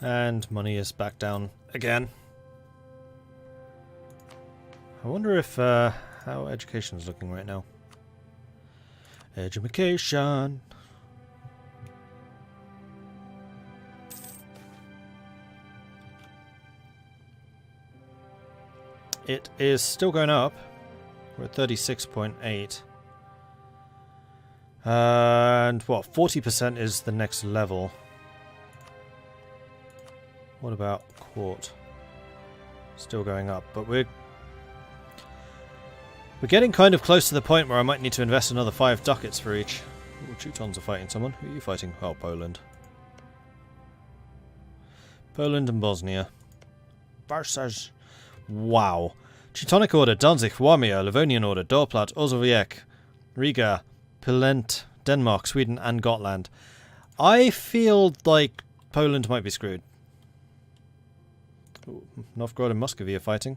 And money is back down again. I wonder if how education is looking right now. Education. It is still going up. We're at 36.8. And what, 40% is the next level. What about court? Still going up, but we're getting kind of close to the point where I might need to invest another 5 ducats for each. Ooh, Teutons are fighting someone. Who are you fighting? Oh, Poland. Poland and Bosnia. Versus. Wow. Teutonic Order, Danzig, Warmia, Livonian Order, Dorplat, Ozoviec, Riga, Pilent, Denmark, Sweden, and Gotland. I feel like Poland might be screwed. Ooh, Novgorod and Muscovy are fighting.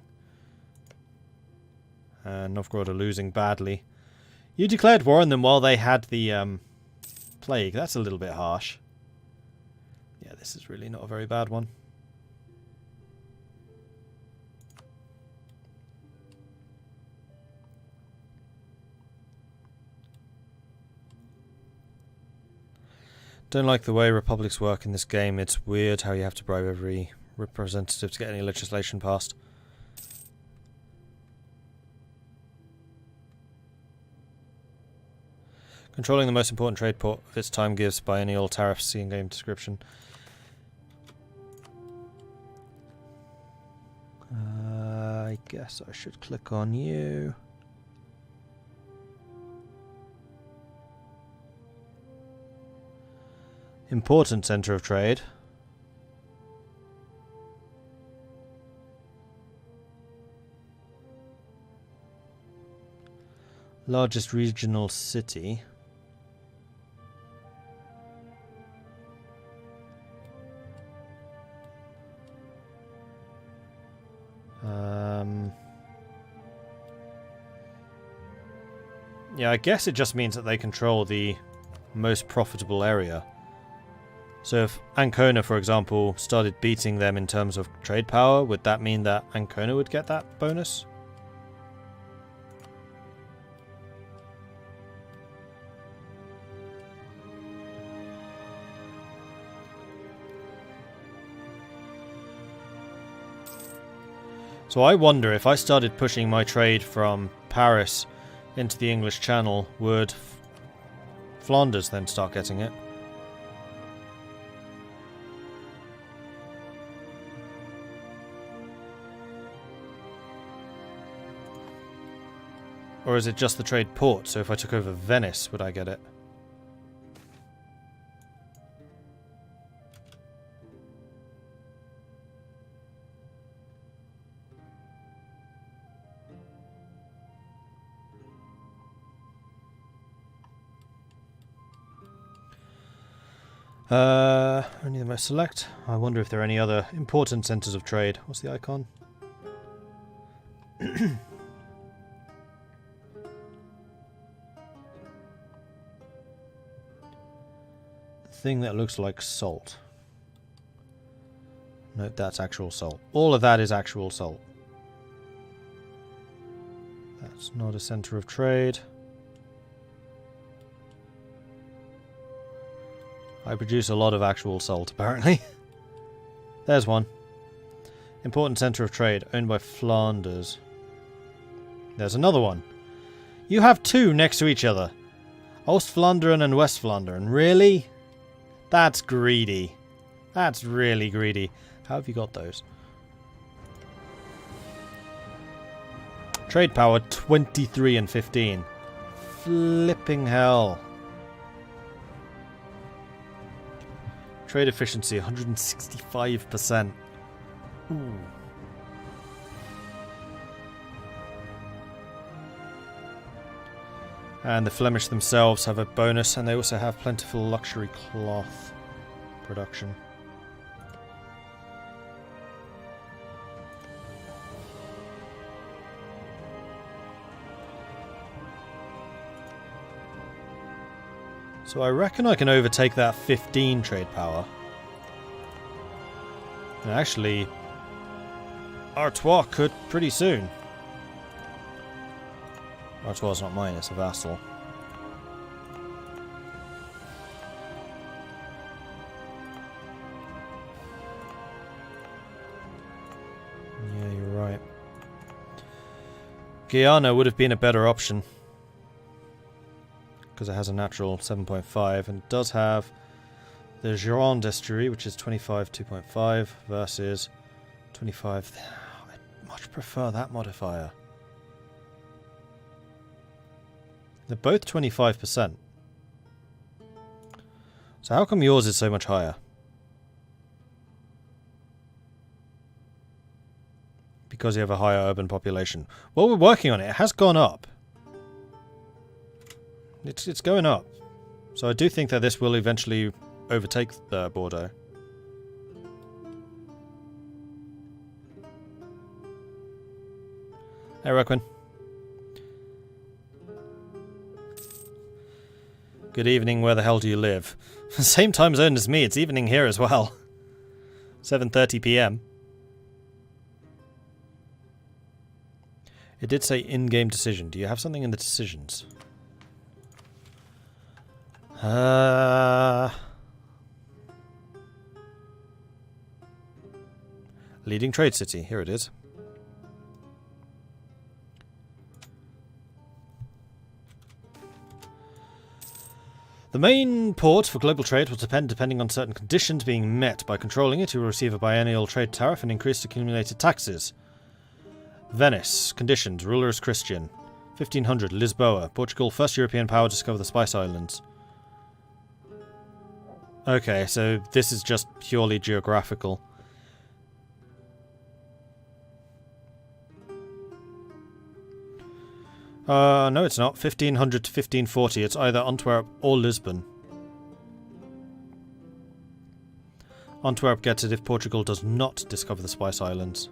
And Novgorod are losing badly. You declared war on them while they had the plague. That's a little bit harsh. Yeah, this is really not a very bad one. Don't like the way republics work in this game. It's weird how you have to bribe every representative to get any legislation passed. Controlling the most important trade port of its time gives biennial tariffs. See in-game description. I guess I should click on you. Important centre of trade. Largest regional city. Yeah, I guess it just means that they control the most profitable area. So if Ancona, for example, started beating them in terms of trade power, would that mean that Ancona would get that bonus? So I wonder if I started pushing my trade from Paris into the English Channel, would Flanders then start getting it? Or is it just the trade port? So if I took over Venice, would I get it? Only the most select. I wonder if there are any other important centres of trade. What's the icon? The thing that looks like salt. Nope, that's actual salt. All of that is actual salt. That's not a centre of trade. I produce a lot of actual salt, apparently. There's one. Important centre of trade, owned by Flanders. There's another one. You have two next to each other. Ostflandern and Westflandern. Really? That's greedy. That's really greedy. How have you got those? Trade power 23 and 15. Flipping hell. Trade efficiency 165%. Ooh. And the Flemish themselves have a bonus, and they also have plentiful luxury cloth production. So I reckon I can overtake that 15 trade power. And actually, Artois could pretty soon. Artois is not mine, it's a vassal. Yeah, you're right. Guyana would have been a better option. Because it has a natural 7.5 and does have the Gironde estuary, which is 25 2.5 versus 25. I'd much prefer that modifier. They're both 25%. So how come yours is so much higher? Because you have a higher urban population. Well, we're working on it. It has gone up. It's going up. So I do think that this will eventually overtake the Bordeaux. Hey, Requin. Good evening, where the hell do you live? Same time zone as me, it's evening here as well. 7:30 PM. It did say in-game decision. Do you have something in the decisions? Leading trade city. Here it is. The main port for global trade will depending on certain conditions being met. By controlling it, you will receive a biennial trade tariff and increased accumulated taxes. Venice. Conditions. Ruler is Christian. 1500. Lisboa. Portugal. First European power to discover the Spice Islands. Okay, so this is just purely geographical. No it's not. 1500 to 1540. It's either Antwerp or Lisbon. Antwerp gets it if Portugal does not discover the Spice Islands.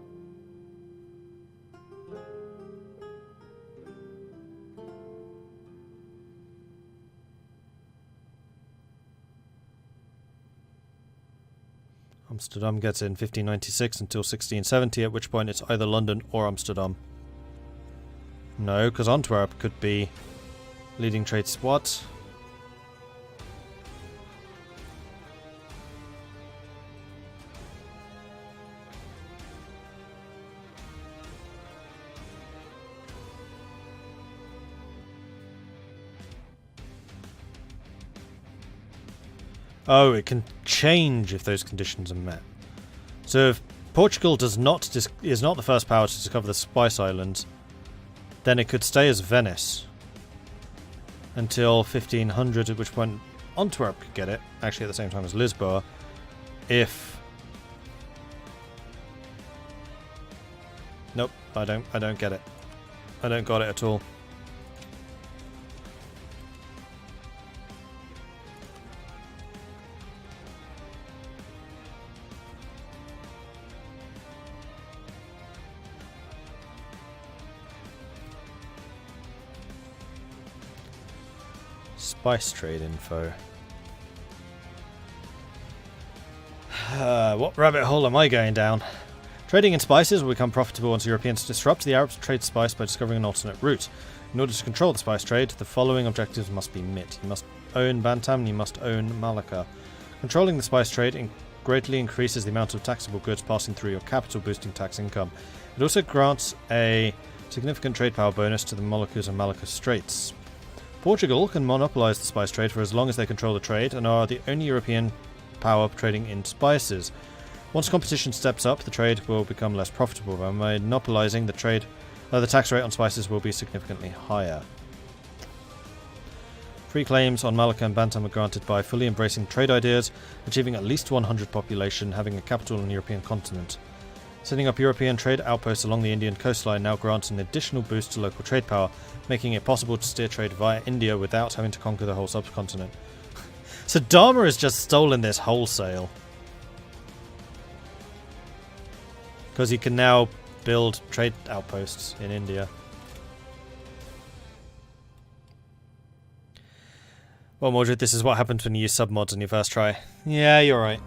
Amsterdam gets it in 1596 until 1670, at which point it's either London or Amsterdam. No, because Antwerp could be leading trade. What? Oh, it can change if those conditions are met. So if Portugal is not the first power to discover the Spice Islands, then it could stay as Venice until 1500, at which point Antwerp could get it, actually at the same time as Lisboa, if... Nope, I don't get it. I don't got it at all. Spice trade info. What rabbit hole am I going down? Trading in spices will become profitable once Europeans disrupt the Arabs' trade spice by discovering an alternate route. In order to control the spice trade, the following objectives must be met. You must own Bantam and you must own Malacca. Controlling the spice trade greatly increases the amount of taxable goods passing through your capital, boosting tax income. It also grants a significant trade power bonus to the Moluccas and Malacca Straits. Portugal can monopolise the spice trade for as long as they control the trade and are the only European power trading in spices. Once competition steps up, the trade will become less profitable. By monopolising the trade, the tax rate on spices will be significantly higher. Free claims on Malacca and Bantam are granted by fully embracing trade ideas, achieving at least 100 population, having a capital on the European continent. Setting up European trade outposts along the Indian coastline now grants an additional boost to local trade power, making it possible to steer trade via India without having to conquer the whole subcontinent. So Dharma has just stolen this wholesale. Because he can now build trade outposts in India. Well, Mordred, this is what happens when you use submods on your first try. Yeah, you're right.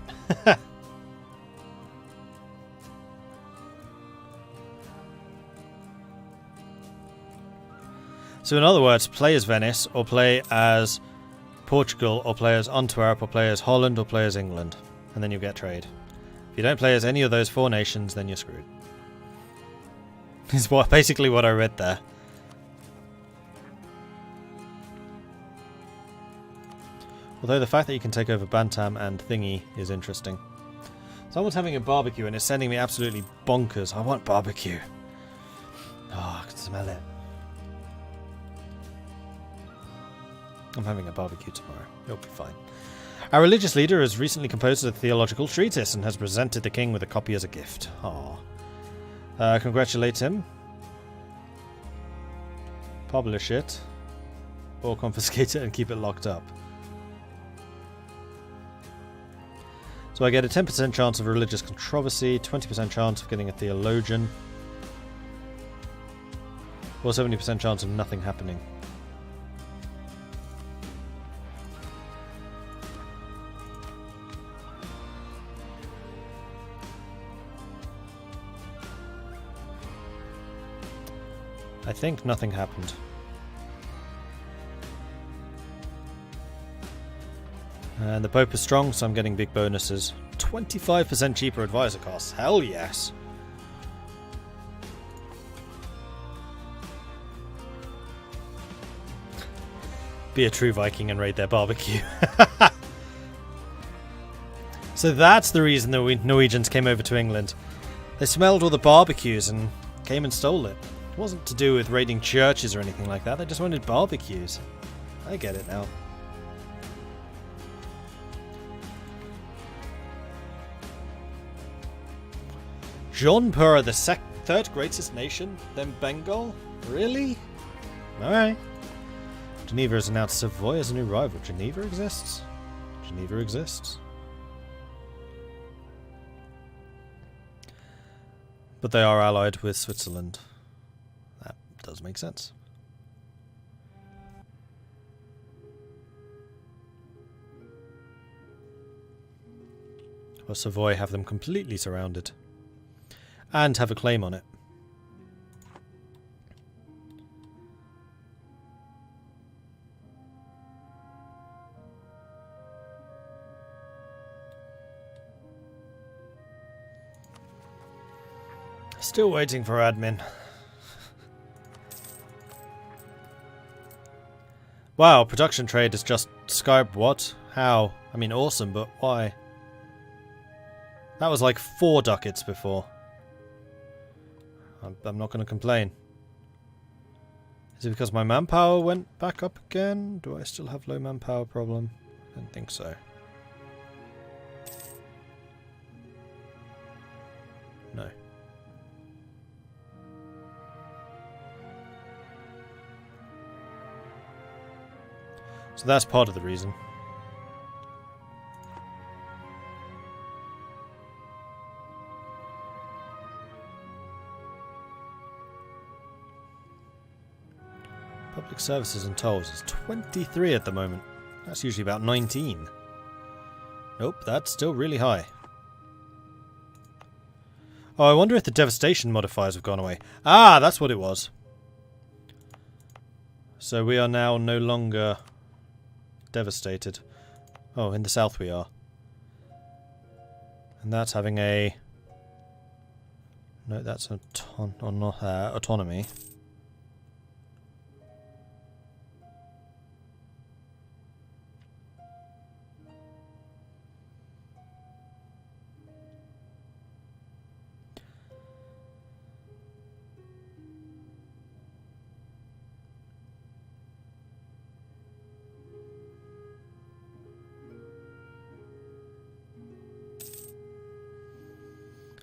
So in other words, play as Venice, or play as Portugal, or play as Antwerp, or play as Holland, or play as England. And then you get trade. If you don't play as any of those 4 nations, then you're screwed. Is basically what I read there. Although the fact that you can take over Bantam and Thingy is interesting. Someone's having a barbecue and it's sending me absolutely bonkers. I want barbecue. Oh, I can smell it. I'm having a barbecue tomorrow. It'll be fine. Our religious leader has recently composed a theological treatise and has presented the king with a copy as a gift. Aww. Congratulate him. Publish it. Or confiscate it and keep it locked up. So I get a 10% chance of a religious controversy, 20% chance of getting a theologian, or 70% chance of nothing happening. I think nothing happened. And the Pope is strong, so I'm getting big bonuses. 25% cheaper advisor costs. Hell yes. Be a true Viking and raid their barbecue. So that's the reason the Norwegians came over to England. They smelled all the barbecues and came and stole it. It wasn't to do with raiding churches or anything like that. They just wanted barbecues. I get it now. Jaunpur, the third greatest nation, then Bengal? Really? Alright. Geneva has announced Savoy as a new rival. Geneva exists? Geneva exists. But they are allied with Switzerland. That does make sense. Well, Savoy have them completely surrounded. And have a claim on it. Still waiting for admin. Wow, production trade is just Skype. What? How? I mean, awesome, but why? That was like 4 ducats before. I'm not going to complain. Is it because my manpower went back up again? Do I still have low manpower problem? I don't think so. No. So that's part of the reason. Public services and tolls is 23 at the moment. That's usually about 19. Nope, that's still really high. Oh, I wonder if the devastation modifiers have gone away. Ah, that's what it was. So we are now no longer devastated. Oh, in the south we are. And that's having a... No, that's autonomy.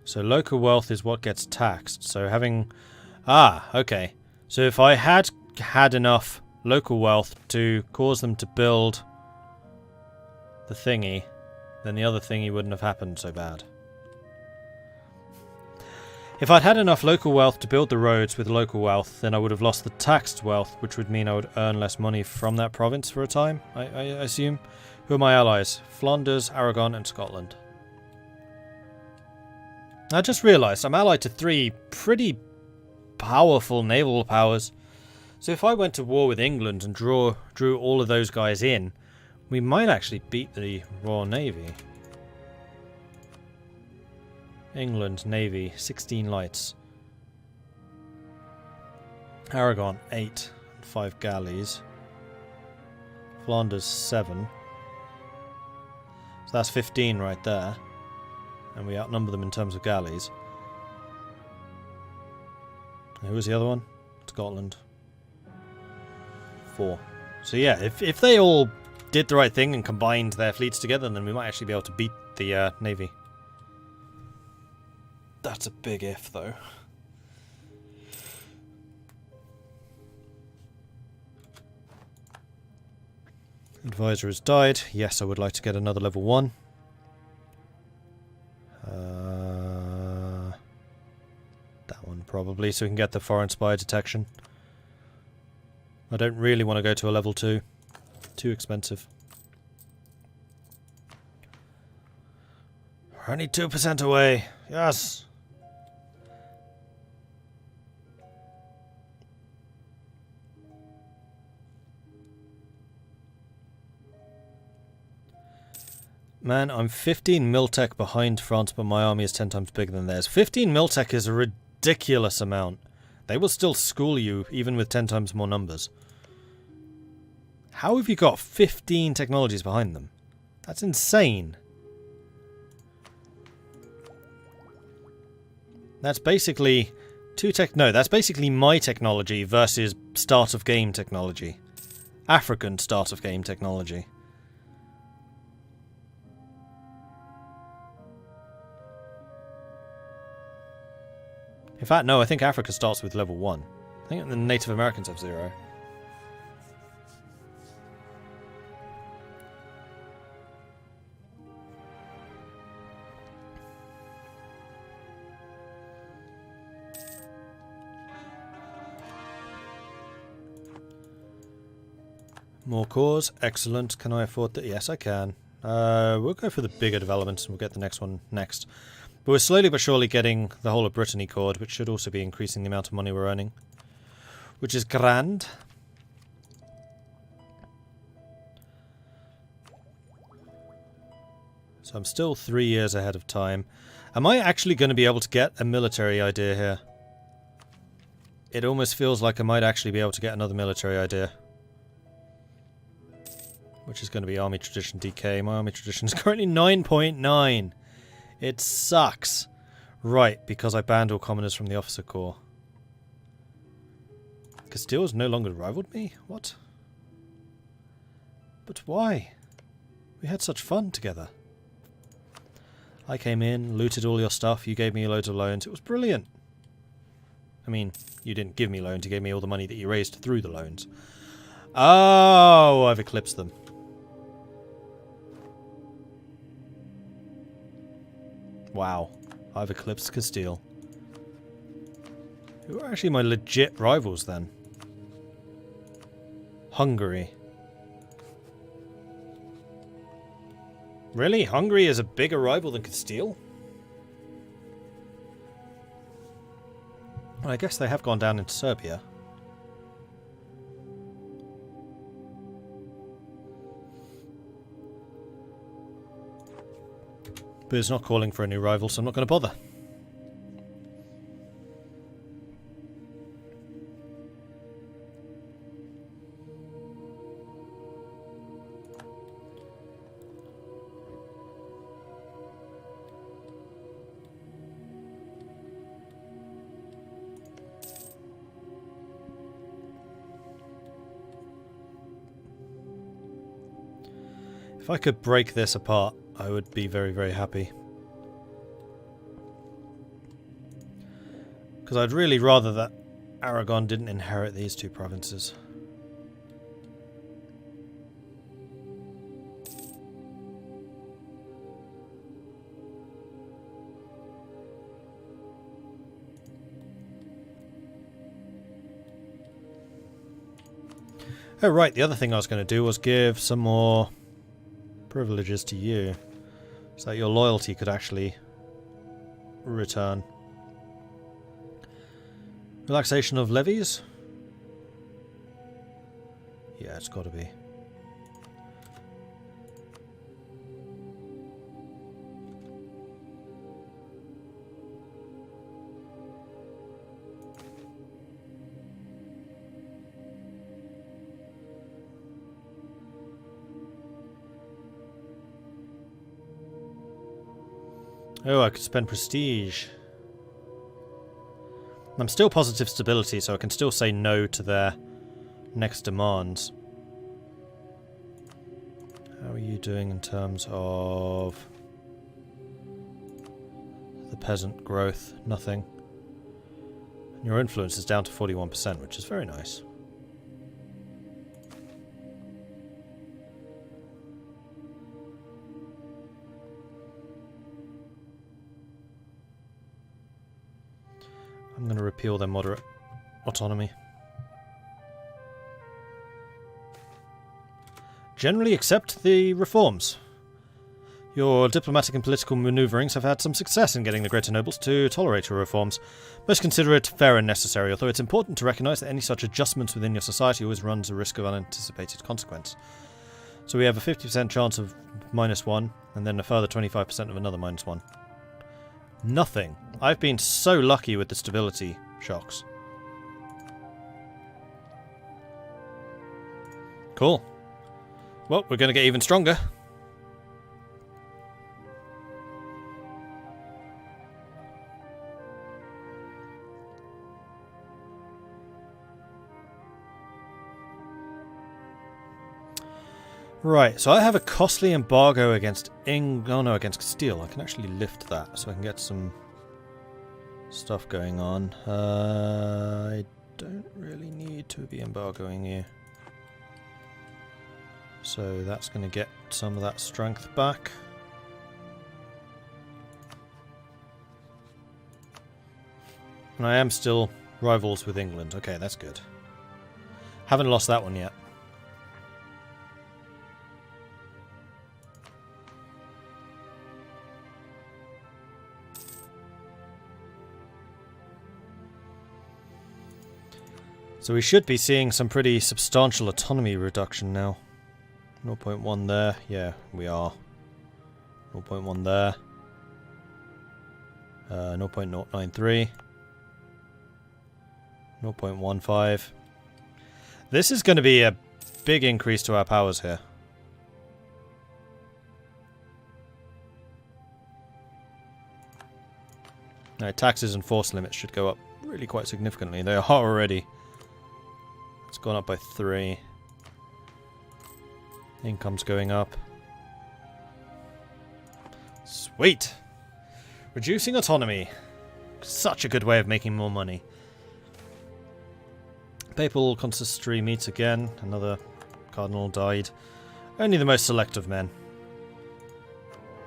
So local wealth is what gets taxed. So having... Ah, okay. So if I had enough local wealth to cause them to build the thingy, then the other thingy wouldn't have happened so bad. If I'd had enough local wealth to build the roads with local wealth, then I would have lost the taxed wealth, which would mean I would earn less money from that province for a time, I assume. Who are my allies? Flanders, Aragon, and Scotland. I just realised I'm allied to 3 pretty powerful naval powers. So if I went to war with England and drew all of those guys in, we might actually beat the Royal Navy. England, Navy, 16 lights. Aragon, 8, 5 galleys. Flanders, 7. So that's 15 right there. And we outnumber them in terms of galleys. And who was the other one? Scotland. 4. So yeah, if they all did the right thing and combined their fleets together, then we might actually be able to beat the Navy. That's a big if, though. Advisor has died. Yes, I would like to get another level 1. That one probably, so we can get the foreign spy detection. I don't really want to go to a level 2. Too expensive. We're only 2% away. Yes! Man, I'm 15 miltech behind France, but my army is 10 times bigger than theirs. 15 miltech is a ridiculous amount. They will still school you, even with 10 times more numbers. How have you got 15 technologies behind them? That's insane. That's basically that's basically my technology versus start of game technology. African start of game technology. In fact, no, I think Africa starts with level 1. I think the Native Americans have 0. More cores, excellent. Can I afford that? Yes, I can. We'll go for the bigger developments and we'll get the next one next. But we're slowly but surely getting the whole of Brittany cored, which should also be increasing the amount of money we're earning. Which is grand. So I'm still 3 years ahead of time. Am I actually going to be able to get a military idea here? It almost feels like I might actually be able to get another military idea. Which is going to be Army Tradition DK. My Army Tradition is currently 9.9. It sucks. Right, because I banned all commoners from the officer corps. Castile's no longer rivaled me? What? But why? We had such fun together. I came in, looted all your stuff, you gave me loads of loans. It was brilliant. I mean, you didn't give me loans, you gave me all the money that you raised through the loans. Oh, I've eclipsed them. Wow, I've eclipsed Castile. Who are actually my legit rivals then? Hungary. Really? Hungary is a bigger rival than Castile? Well, I guess they have gone down into Serbia. But it's not calling for a new rival, so I'm not going to bother. If I could break this apart, I would be very, very happy. Because I'd really rather that Aragon didn't inherit these two provinces. Oh right, the other thing I was going to do was give some more privileges to you, so that your loyalty could actually return. Relaxation of levies. Yeah, it's got to be. Oh, I could spend prestige. I'm still positive stability, so I can still say no to their next demands. How are you doing in terms of the peasant growth? Nothing. And your influence is down to 41%, which is very nice. I'm going to repeal their moderate autonomy. Generally accept the reforms. Your diplomatic and political manoeuvrings have had some success in getting the greater nobles to tolerate your reforms. Most consider it fair and necessary, although it's important to recognise that any such adjustments within your society always runs a risk of unanticipated consequence. So we have a 50% chance of -1, and then a further 25% of another -1. Nothing. I've been so lucky with the stability shocks. Cool. Well, we're going to get even stronger. Right, so I have a costly embargo against against Castile. I can actually lift that, so I can get some stuff going on. I don't really need to be embargoing you. So that's going to get some of that strength back. And I am still rivals with England. Okay, that's good. Haven't lost that one yet. So we should be seeing some pretty substantial autonomy reduction now. 0.1 there. Yeah, we are. 0.1 there. 0.093. 0.15. This is going to be a big increase to our powers here. Now, taxes and force limits should go up really quite significantly. They are already. It's gone up by 3. Income's going up. Sweet! Reducing autonomy. Such a good way of making more money. Papal consistory meets again. Another cardinal died. Only the most select of men.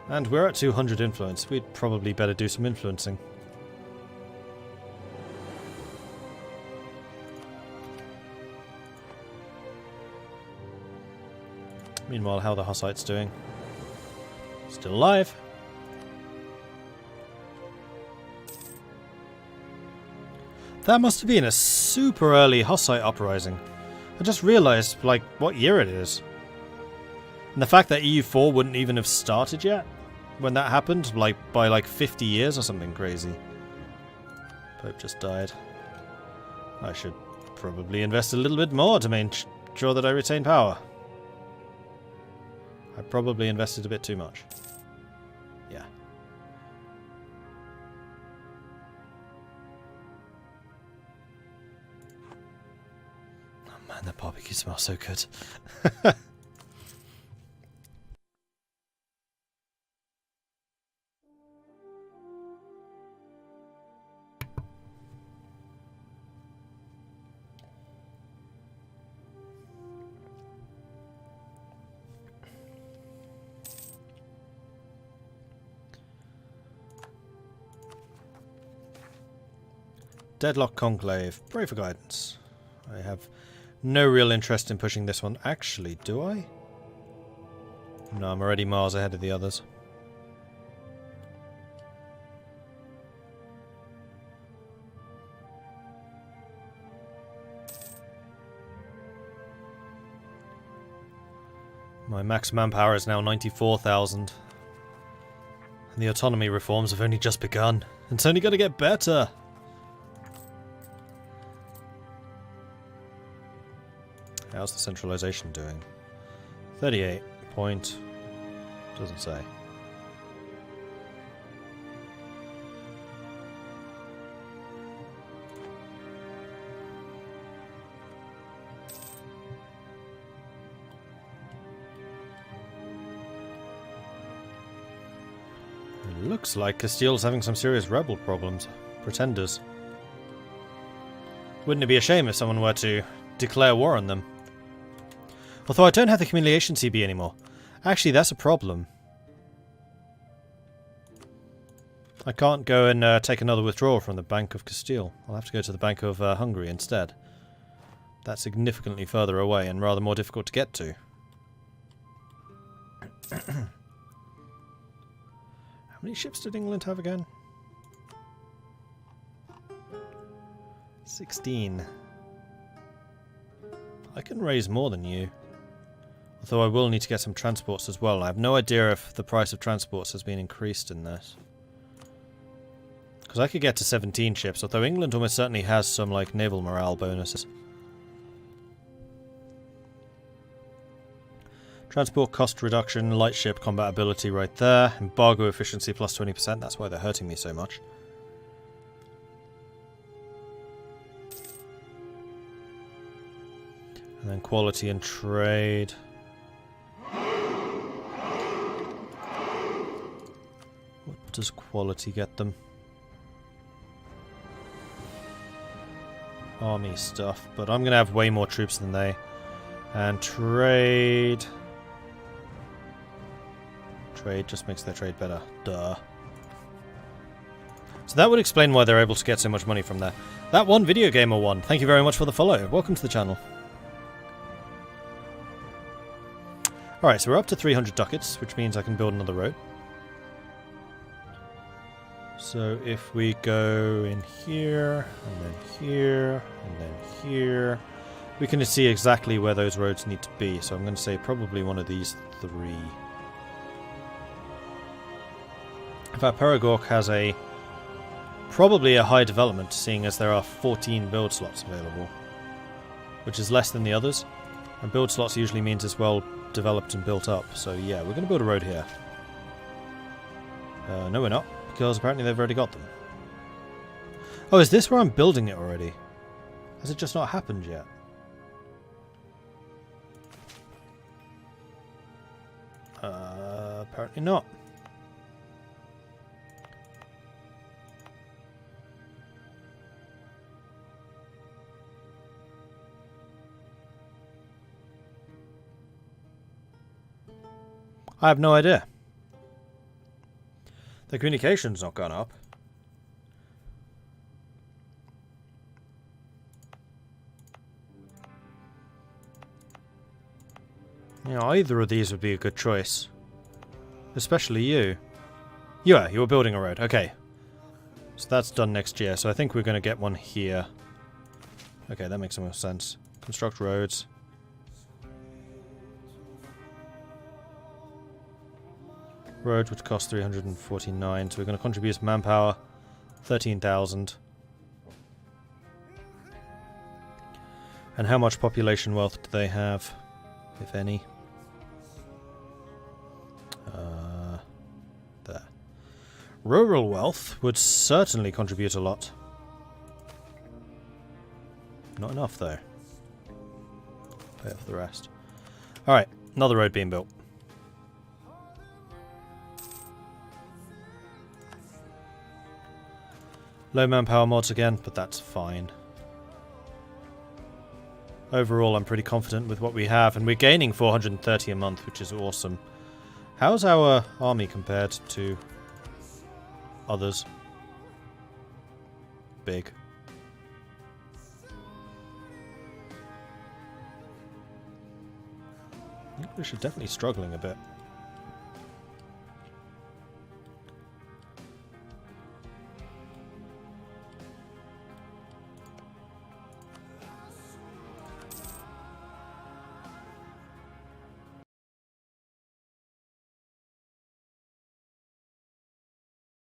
And we're at 200 influence. We'd probably better do some influencing. Meanwhile, how are the Hussites doing? Still alive. That must have been a super early Hussite uprising. I just realised, like, what year it is. And the fact that EU4 wouldn't even have started yet when that happened, like, by like 50 years or something crazy. Pope just died. I should probably invest a little bit more to make sure that I retain power. I probably invested a bit too much. Yeah. Oh man, that barbecue smells so good. Deadlock Conclave. Pray for guidance. I have no real interest in pushing this one. Actually, do I? No, I'm already miles ahead of the others. My max manpower is now 94,000. And the autonomy reforms have only just begun. It's only going to get better! How's the centralization doing? 38 point... doesn't say. It looks like Castile's having some serious rebel problems. Pretenders. Wouldn't it be a shame if someone were to declare war on them? Although I don't have the Humiliation CB anymore. Actually, that's a problem. I can't go and take another withdrawal from the Bank of Castile. I'll have to go to the Bank of Hungary instead. That's significantly further away and rather more difficult to get to. How many ships did England have again? 16. I can raise more than you. Although I will need to get some transports as well. I have no idea if the price of transports has been increased in this. Because I could get to 17 ships, although England almost certainly has some, like, naval morale bonuses. Transport cost reduction, light ship combat ability right there. Embargo efficiency plus 20%, that's why they're hurting me so much. And then quality and trade. What does quality get them? Army stuff, but I'm going to have way more troops than they. And trade... Trade just makes their trade better. Duh. So that would explain why they're able to get so much money from there. That one Video Gamer won. Thank you very much for the follow. Welcome to the channel. Alright, so we're up to 300 ducats, which means I can build another road. So if we go in here, and then here, and then here, we can see exactly where those roads need to be. So I'm going to say probably one of these three. In fact, Perigork has probably a high development, seeing as there are 14 build slots available, which is less than the others. And build slots usually means it's well developed and built up. So yeah, we're going to build a road here. No, we're not, because apparently they've already got them. Oh, is this where I'm building it already? Has it just not happened yet? Apparently not. I have no idea. The communication's not gone up. You know, either of these would be a good choice. Especially you. You were building a road. Okay. So that's done next year. So I think we're going to get one here. Okay, that makes more sense. Construct roads. Road would cost 349, so we're going to contribute manpower, 13,000. And how much population wealth do they have, if any? There. Rural wealth would certainly contribute a lot. Not enough, though. Pay off the rest. Alright, another road being built. Low manpower mods again, but that's fine. Overall, I'm pretty confident with what we have, and we're gaining 430 a month, which is awesome. How's our army compared to others? Big. English are definitely struggling a bit.